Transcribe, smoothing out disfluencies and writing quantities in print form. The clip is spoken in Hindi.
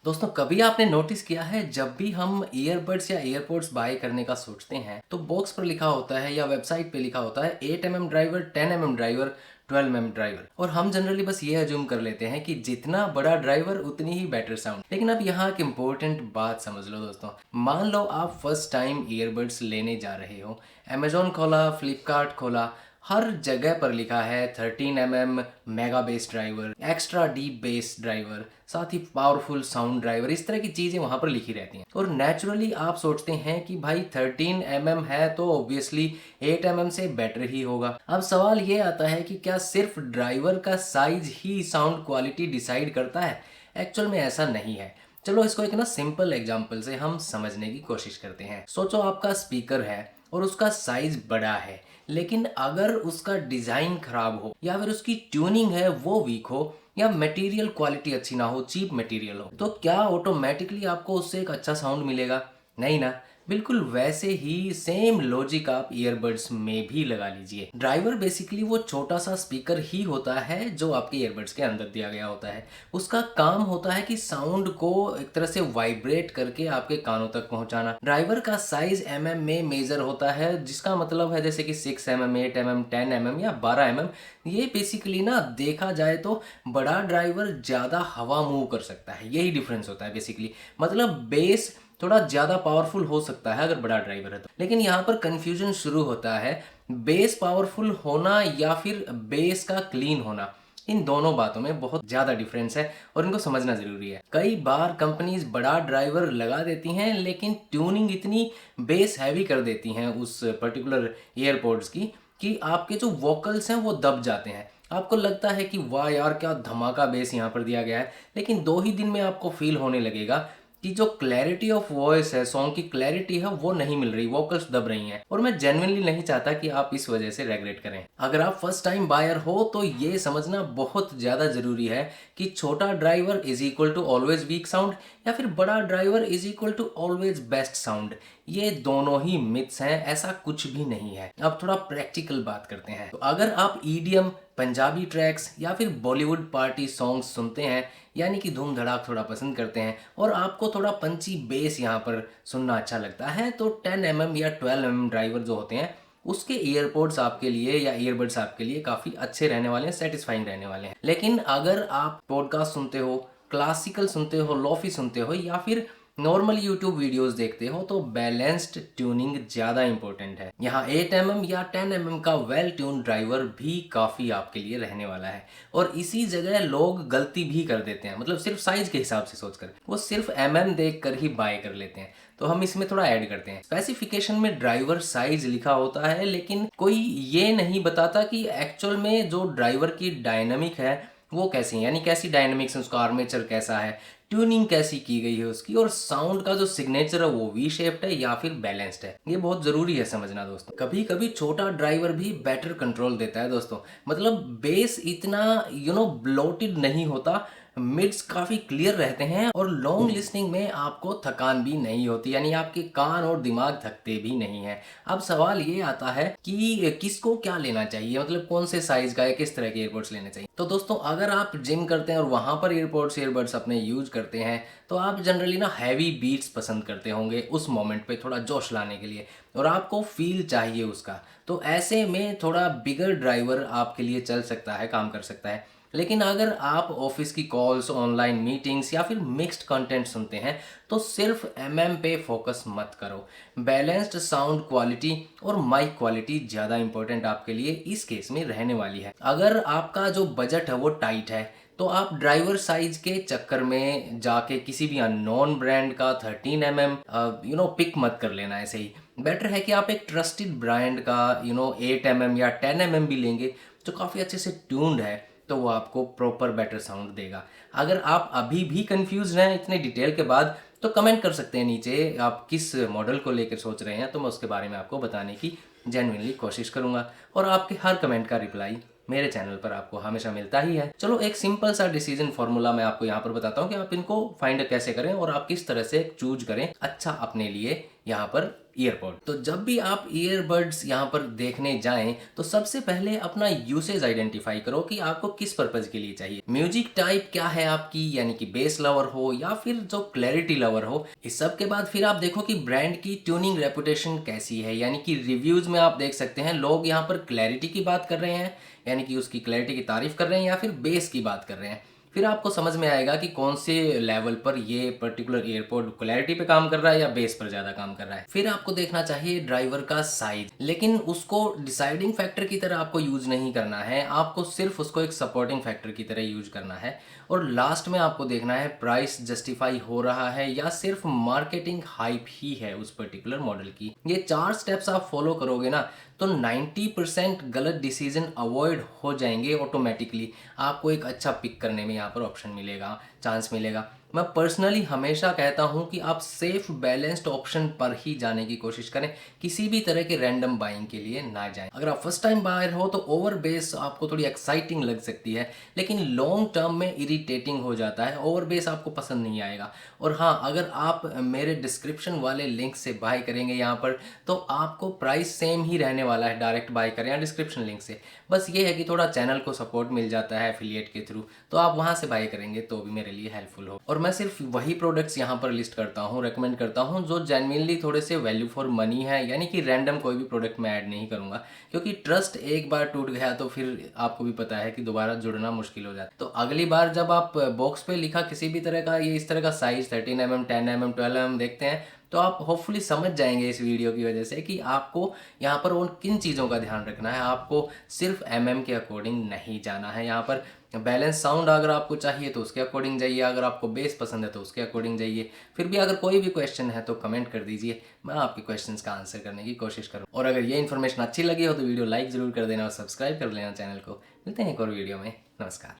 दोस्तों कभी आपने नोटिस किया है जब भी हम ईयरबड्स या एयरपोड्स बाय करने का सोचते हैं तो बॉक्स पर लिखा होता है या वेबसाइट पे लिखा होता है 8 mm driver, 10 mm driver, 12 mm driver. और हम जनरली बस ये अज्यूम कर लेते हैं कि जितना बड़ा ड्राइवर उतनी ही बेटर साउंड। लेकिन अब यहाँ एक इम्पोर्टेंट बात समझ लो दोस्तों। मान लो आप फर्स्ट टाइम ईयरबड्स लेने जा रहे हो, अमेजोन खोला, फ्लिपकार्ट खोला, हर जगह पर लिखा है 13 mm mega base driver, extra deep base driver, साथ ही पावरफुल साउंड ड्राइवर, इस तरह की चीजें वहां पर लिखी रहती हैं। और नेचुरली आप सोचते हैं कि भाई 13 mm है तो ऑब्वियसली 8 mm से बेटर ही होगा। अब सवाल ये आता है कि क्या सिर्फ ड्राइवर का साइज ही साउंड क्वालिटी डिसाइड करता है? एक्चुअल में ऐसा नहीं है। चलो इसको एक सिंपल एग्जांपल से हम समझने की कोशिश करते हैं। सोचो आपका स्पीकर है और उसका साइज बड़ा है, लेकिन अगर उसका डिजाइन खराब हो या फिर उसकी ट्यूनिंग है वो वीक हो या मटेरियल क्वालिटी अच्छी ना हो, चीप मटेरियल हो, तो क्या ऑटोमेटिकली आपको उससे एक अच्छा साउंड मिलेगा? नहीं ना। बिल्कुल वैसे ही सेम लॉजिक आप ईयरबड्स में भी लगा लीजिए। ड्राइवर बेसिकली वो छोटा सा स्पीकर ही होता है जो आपके ईयरबड्स के अंदर दिया गया होता है। उसका काम होता है कि साउंड को एक तरह से वाइब्रेट करके आपके कानों तक पहुंचाना। ड्राइवर का साइज mm में मेजर होता है, जिसका मतलब है जैसे कि 6 mm, 8 mm, 10 mm या 12 mm। ये बेसिकली देखा जाए तो बड़ा ड्राइवर ज्यादा हवा मूव कर सकता है, यही डिफरेंस होता है बेसिकली। मतलब बेस थोड़ा ज्यादा पावरफुल हो सकता है अगर बड़ा ड्राइवर है तो। लेकिन यहाँ पर कंफ्यूजन शुरू होता है बेस पावरफुल होना या फिर बेस का क्लीन होना। इन दोनों बातों में बहुत ज्यादा डिफरेंस है और इनको समझना जरूरी है। कई बार कंपनीज बड़ा ड्राइवर लगा देती हैं लेकिन ट्यूनिंग इतनी बेस हैवी कर देती हैं उस पर्टिकुलर ईयरपोड्स की कि आपके जो वोकल्स हैं वो दब जाते हैं। आपको लगता है कि वाह यार क्या धमाका बेस यहाँ पर दिया गया है, लेकिन 2 ही दिन में आपको फील होने लगेगा कि जो क्लैरिटी ऑफ वॉइस है, सॉन्ग की क्लैरिटी है, वो नहीं मिल रही, वोकल्स दब रही हैं। और मैं जेन्युइनली नहीं चाहता कि आप इस वजह से रेगरेट करें। अगर आप फर्स्ट टाइम बायर हो तो ये समझना बहुत ज्यादा जरूरी है कि छोटा driver is equal to always weak sound या फिर बड़ा driver is equal to always best sound. ये दोनों ही मिथ्स हैं, ऐसा कुछ भी नहीं है। अब थोड़ा प्रैक्टिकल बात करते हैं। तो अगर आप ईडीएम, पंजाबी ट्रैक्स या फिर बॉलीवुड पार्टी सॉन्ग्स सुनते हैं, यानी कि धूम धड़ाक थोड़ा पसंद करते हैं और आपको थोड़ा पंची बेस यहाँ पर सुनना अच्छा लगता है, तो 10 mm या 12 mm ड्राइवर जो होते हैं उसके ईयरपोड्स आपके लिए या ईयरबड्स आपके लिए काफ़ी अच्छे रहने वाले हैं, सेटिस्फाइंग रहने वाले हैं। लेकिन अगर आप पॉडकास्ट सुनते हो, क्लासिकल सुनते हो, लोफी सुनते हो या फिर नॉर्मल यूट्यूब वीडियोस देखते हो तो बैलेंस्ड ट्यूनिंग ज़्यादा इंपॉर्टेंट है। यहाँ 8 mm या 10 mm का वेल ट्यून ड्राइवर भी काफ़ी आपके लिए रहने वाला है। और इसी जगह लोग गलती भी कर देते हैं, मतलब सिर्फ साइज के हिसाब से सोचकर वो सिर्फ देख कर ही बाय कर लेते हैं। तो हम इसमें थोड़ा ऐड करते हैं। स्पेसिफिकेशन में ड्राइवर साइज लिखा होता है लेकिन कोई ये नहीं बताता कि एक्चुअल में जो ड्राइवर की डायनामिक है वो कैसी है, यानी कैसी डायनामिक्स है, उसका आर्मेचर कैसा है, ट्यूनिंग कैसी की गई है उसकी, और साउंड का जो सिग्नेचर है वो वी शेप्ड है या फिर बैलेंस्ड है। ये बहुत जरूरी है समझना दोस्तों। कभी कभी छोटा ड्राइवर भी बेटर कंट्रोल देता है दोस्तों। मतलब बेस इतना ब्लोटेड नहीं होता, मिड्स काफी क्लियर रहते हैं और लॉन्ग लिसनिंग में आपको थकान भी नहीं होती, यानी आपके कान और दिमाग थकते भी नहीं है। अब सवाल ये आता है कि किसको क्या लेना चाहिए, मतलब कौन से साइज का है, किस तरह के एयरपोड्स लेने चाहिए। तो दोस्तों अगर आप जिम करते हैं और वहां पर ईयरबड्स अपने यूज करते हैं तो आप जनरली हैवी बीट्स पसंद करते होंगे उस मोमेंट पे थोड़ा जोश लाने के लिए, और आपको फील चाहिए उसका। तो ऐसे में थोड़ा बिगर ड्राइवर आपके लिए चल सकता है, काम कर सकता है। लेकिन अगर आप ऑफिस की कॉल्स, ऑनलाइन मीटिंग्स या फिर मिक्स्ड कंटेंट सुनते हैं तो सिर्फ पे फोकस मत करो। बैलेंस्ड साउंड क्वालिटी और माइक क्वालिटी ज़्यादा इंपॉर्टेंट आपके लिए इस केस में रहने वाली है। अगर आपका जो बजट है वो टाइट है तो आप ड्राइवर साइज के चक्कर में जाके किसी भी अननोन ब्रांड का 13 mm पिक मत कर लेना। ऐसे ही बेटर है कि आप एक ट्रस्टेड ब्रांड का 8 mm या 10 mm भी लेंगे जो काफ़ी अच्छे से ट्यून्ड है, तो वो आपको प्रॉपर बेटर साउंड देगा। अगर आप अभी भी कंफ्यूज हैं इतने डिटेल के बाद तो कमेंट कर सकते हैं नीचे आप किस मॉडल को लेकर सोच रहे हैं, तो मैं उसके बारे में आपको बताने की जेन्युइनली कोशिश करूंगा। और आपके हर कमेंट का रिप्लाई मेरे चैनल पर आपको हमेशा मिलता ही है। चलो एक सिंपल सा डिसीजन फॉर्मूला मैं आपको यहाँ पर बताता हूँ कि आप इनको फाइंड कैसे करें और आप किस तरह से चूज करें अच्छा अपने लिए यहाँ पर ईयरपॉड। तो जब भी आप ईयरबड्स यहाँ पर देखने जाएं तो सबसे पहले अपना यूसेज आइडेंटिफाई करो कि आपको किस पर्पज के लिए चाहिए। म्यूजिक टाइप क्या है आपकी, यानी कि बेस लवर हो या फिर जो क्लैरिटी लवर हो। इस सब के बाद फिर आप देखो कि ब्रांड की ट्यूनिंग रेपुटेशन कैसी है, यानी कि रिव्यूज में आप देख सकते हैं लोग यहाँ पर क्लैरिटी की बात कर रहे हैं, यानी कि उसकी क्लैरिटी की तारीफ कर रहे हैं, या फिर बेस की बात कर रहे हैं। फिर आपको समझ में आएगा कि कौन से लेवल पर ये पर्टिकुलर एयरपोर्ट क्लैरिटी पे काम कर रहा है या बेस पर ज़्यादा काम कर रहा है। फिर आपको देखना चाहिए ड्राइवर का साइज, लेकिन उसको डिसाइडिंग फैक्टर की तरह आपको यूज नहीं करना है, आपको सिर्फ उसको एक सपोर्टिंग फैक्टर की तरह यूज करना है। और लास्ट में आपको देखना है प्राइस जस्टिफाई हो रहा है या सिर्फ मार्केटिंग हाइप ही है उस पर्टिकुलर मॉडल की। ये 4 स्टेप्स आप फॉलो करोगे ना तो 90% गलत डिसीजन अवॉइड हो जाएंगे ऑटोमेटिकली। आपको एक अच्छा पिक करने में यहाँ पर ऑप्शन मिलेगा, चांस मिलेगा। मैं पर्सनली हमेशा कहता हूँ कि आप सेफ बैलेंस्ड ऑप्शन पर ही जाने की कोशिश करें, किसी भी तरह के रैंडम बाइंग के लिए ना जाएं। अगर आप फर्स्ट टाइम बायर हो तो ओवर बेस आपको थोड़ी एक्साइटिंग लग सकती है, लेकिन लॉन्ग टर्म में इरिटेटिंग हो जाता है, ओवर बेस आपको पसंद नहीं आएगा। और हाँ, अगर आप मेरे डिस्क्रिप्शन वाले लिंक से बाय करेंगे यहाँ पर तो आपको प्राइस सेम ही रहने वाला है, डायरेक्ट बाय करें या डिस्क्रिप्शन लिंक से। बस ये है कि थोड़ा चैनल को सपोर्ट मिल जाता है एफिलिएट के थ्रू, तो आप वहाँ से बाय करेंगे तो भी मेरे लिए हेल्पफुल हो। और मैं सिर्फ वही प्रोडक्ट्स यहाँ पर लिस्ट करता हूँ, रेकमेंड करता हूँ जो जेन्युइनली थोड़े से वैल्यू फॉर मनी है, यानी कि रैंडम कोई भी प्रोडक्ट मैं ऐड नहीं करूँगा, क्योंकि ट्रस्ट एक बार टूट गया तो फिर आपको भी पता है कि दोबारा जुड़ना मुश्किल हो जाता है। तो अगली बार जब आप बॉक्स पे लिखा किसी भी तरह का ये इस तरह का साइज 13mm 10mm 12mm देखते हैं तो आप होपफुली समझ जाएंगे इस वीडियो की वजह से कि आपको यहाँ पर उन किन चीज़ों का ध्यान रखना है। आपको सिर्फ के अकॉर्डिंग नहीं जाना है। यहाँ पर बैलेंस साउंड अगर आपको चाहिए तो उसके अकॉर्डिंग जाइए, अगर आपको बेस पसंद है तो उसके अकॉर्डिंग जाइए। फिर भी अगर कोई भी क्वेश्चन है तो कमेंट कर दीजिए, मैं आपके क्वेश्चंस का आंसर करने की कोशिश करूँ। और अगर ये इन्फॉर्मेशन अच्छी लगी हो तो वीडियो लाइक ज़रूर कर देना और सब्सक्राइब कर लेना चैनल को। मिलते हैं एक और वीडियो में। नमस्कार।